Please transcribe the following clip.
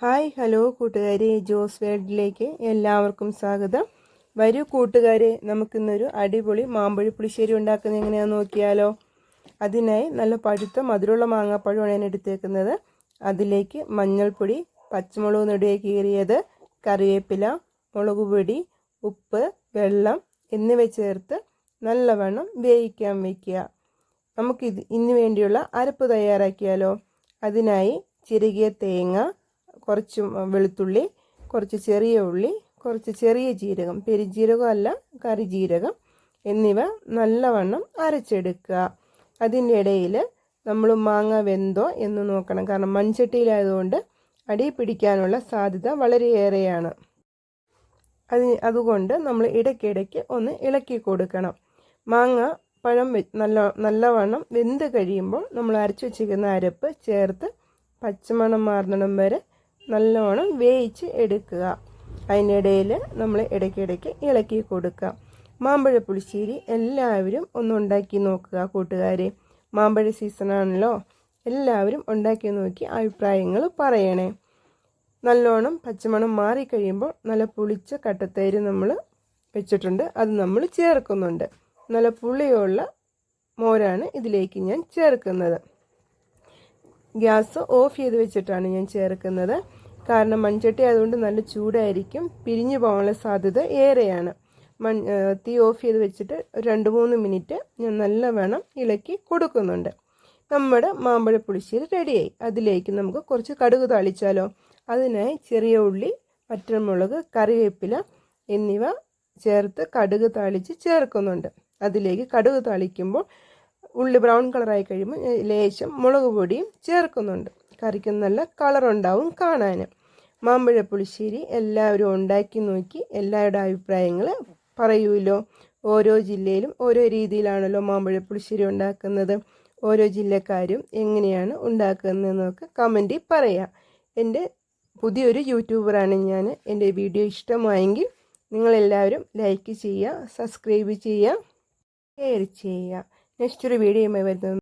Hi hello കൂട്ടുകാരെ, ജോസ് വേൾഡിലേക്ക് എല്ലാവർക്കും സ്വാഗതം. വരൂ കൂട്ടുകാരെ, നമുക്കിന്നൊരു അടിപൊളി മാമ്പഴ പുളിശ്ശേരി ഉണ്ടാക്കുന്നത് എങ്ങനെയാണെന്ന് നോക്കിയാലോ. അതിനായി നല്ല പഴുത്ത മധുരമുള്ള മാങ്ങാപ്പഴമാണ് ഞാൻ എടുത്തേക്കുന്നത്. അതിലേക്ക് മഞ്ഞൾപ്പൊടി, പച്ചമുളക് നെടുകെ കീറിയത്, കറിവേപ്പില, മുളക് പൊടി, ഉപ്പ്, വെള്ളം എന്നിവ ചേർത്ത് നല്ലവണ്ണം വേവിക്കാൻ വയ്ക്കുക. ഇതിന് വേണ്ടിയുള്ള അരപ്പ് തയ്യാറാക്കിയാലോ. അതിനായി ചിരകിയ തേങ്ങ, കുറച്ച് വെളുത്തുള്ളി, കുറച്ച് ചെറിയ ഉള്ളി, കുറച്ച് ചെറിയ ജീരകം, പെരുംജീരകം അല്ല കറിജീരകം എന്നിവ നല്ലവണ്ണം അരച്ചെടുക്കുക. അതിൻ്റെ ഇടയിൽ നമ്മൾ മാങ്ങ വെന്തോ എന്ന് നോക്കണം. കാരണം മൺചട്ടിയിലായതുകൊണ്ട് അടി പിടിക്കാനുള്ള സാധ്യത വളരെയേറെയാണ്. അതുകൊണ്ട് നമ്മൾ ഇടയ്ക്കിടയ്ക്ക് ഒന്ന് ഇളക്കി കൊടുക്കണം. മാങ്ങ പഴം നല്ലവണ്ണം വെന്ത് കഴിയുമ്പോൾ നമ്മൾ അരച്ചു വച്ചിരിക്കുന്ന അരപ്പ് ചേർത്ത് പച്ചമണം മാറുന്നിടം വരെ നല്ലോണം വേവിച്ച് എടുക്കുക. അതിനിടയിൽ നമ്മൾ ഇടയ്ക്കിടയ്ക്ക് ഇളക്കി കൊടുക്കുക. മാമ്പഴ പുളിശ്ശേരി എല്ലാവരും ഒന്ന് ഉണ്ടാക്കി നോക്കുക കൂട്ടുകാരെ. മാമ്പഴ സീസണാണല്ലോ, എല്ലാവരും ഉണ്ടാക്കി നോക്കി അഭിപ്രായങ്ങൾ പറയണേ. നല്ലോണം പച്ചമണം മാറിക്കഴിയുമ്പോൾ നല്ല പുളിച്ച കട്ടത്തൈര് നമ്മൾ വെച്ചിട്ടുണ്ട്, അത് നമ്മൾ ചേർക്കുന്നുണ്ട്. നല്ല പുളിയുള്ള മോരാണ് ഇതിലേക്ക് ഞാൻ ചേർക്കുന്നത്. ഗ്യാസ് ഓഫ് ചെയ്ത് വെച്ചിട്ടാണ് ഞാൻ ചേർക്കുന്നത്. കാരണം മൺചട്ടി ആയതുകൊണ്ട് നല്ല ചൂടായിരിക്കും, പിരിഞ്ഞു പോകാനുള്ള സാധ്യത ഏറെയാണ്. തീ ഓഫ് ചെയ്ത് വെച്ചിട്ട് 2-3 മിനിറ്റ് ഞാൻ നല്ലവണ്ണം ഇളക്കി കൊടുക്കുന്നുണ്ട്. നമ്മുടെ മാമ്പഴ പുളിശ്ശേരി റെഡിയായി. അതിലേക്ക് നമുക്ക് കുറച്ച് കടുക് താളിച്ചാലോ. അതിനായി ചെറിയ ഉള്ളി, വറ്റൽമുളക്, കറിവേപ്പില എന്നിവ ചേർത്ത് കടുക് താളിച്ച് ചേർക്കുന്നുണ്ട്. അതിലേക്ക് കടുക് താളിക്കുമ്പോൾ ഉള്ളി ബ്രൗൺ കളറായി കഴിയുമ്പോൾ ലേശം മുളക് പൊടിയും ചേർക്കുന്നുണ്ട്. കറിക്ക് നല്ല കളറുണ്ടാവും കാണാൻ. മാമ്പഴ പുളിശ്ശേരി എല്ലാവരും ഉണ്ടാക്കി നോക്കി എല്ലാവരുടെ അഭിപ്രായങ്ങൾ പറയൂല്ലോ. ഓരോ ജില്ലയിലും ഓരോ രീതിയിലാണല്ലോ മാമ്പഴ പുളിശ്ശേരി ഉണ്ടാക്കുന്നത്. ഓരോ ജില്ലക്കാരും എങ്ങനെയാണ് ഉണ്ടാക്കുന്നതെന്നൊക്കെ കമൻറ്റിൽ പറയാം. എൻ്റെ പുതിയൊരു യൂട്യൂബറാണ് ഞാൻ. എൻ്റെ വീഡിയോ ഇഷ്ടമായെങ്കിൽ നിങ്ങളെല്ലാവരും ലൈക്ക് ചെയ്യുക, സബ്സ്ക്രൈബ് ചെയ്യുക, ഷെയർ ചെയ്യുക. നെക്സ്റ്റ് ഒരു വീഡിയോയുമായി വരുന്നത്